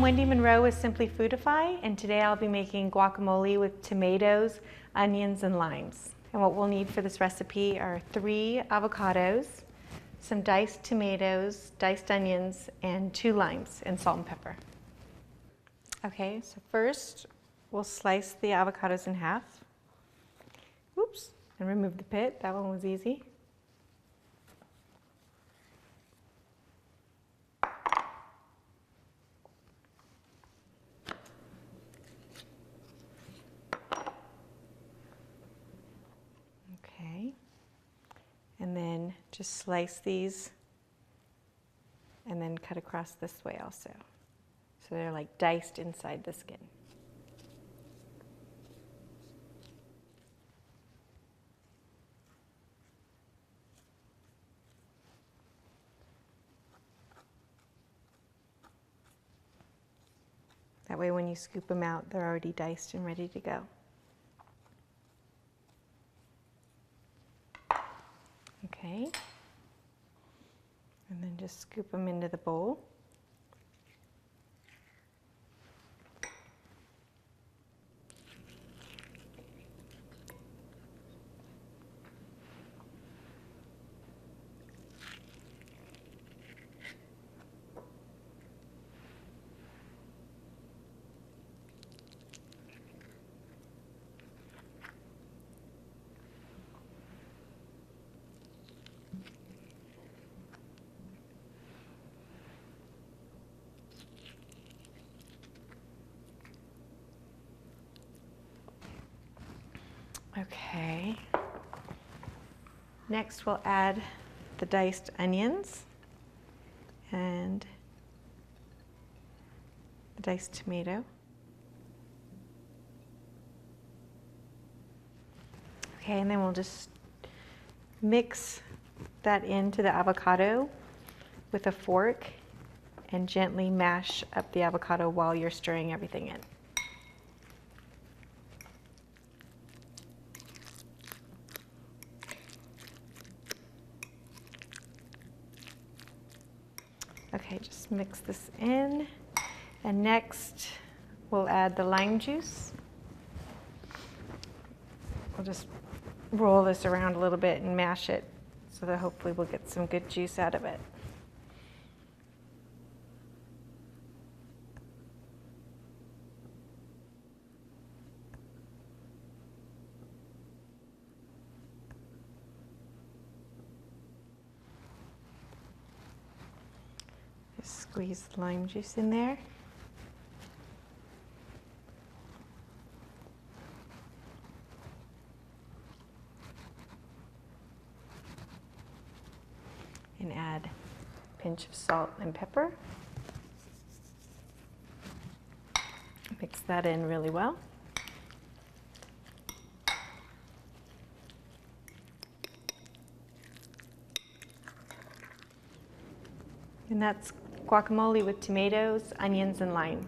Wendy Monroe with Simply Foodify, and today I'll be making guacamole with tomatoes, onions, and limes. And what we'll need for this recipe are 3 avocados, some diced tomatoes, diced onions, and 2 limes, and salt and pepper. Okay, so first we'll slice the avocados in half. Oops, and remove the pit. That one was easy. Okay, and then just slice these and then cut across this way also. So they're like diced inside the skin. That way when you scoop them out, they're already diced and ready to go. Okay, and then just scoop them into the bowl. Okay, next we'll add the diced onions and the diced tomato. Okay, and then we'll just mix that into the avocado with a fork and gently mash up the avocado while you're stirring everything in. Okay, just mix this in, and next we'll add the lime juice. We'll just roll this around a little bit and mash it so that hopefully we'll get some good juice out of it. Squeeze the lime juice in there. And add a pinch of salt and pepper. Mix that in really well. And that's guacamole with tomatoes, onions, and lime.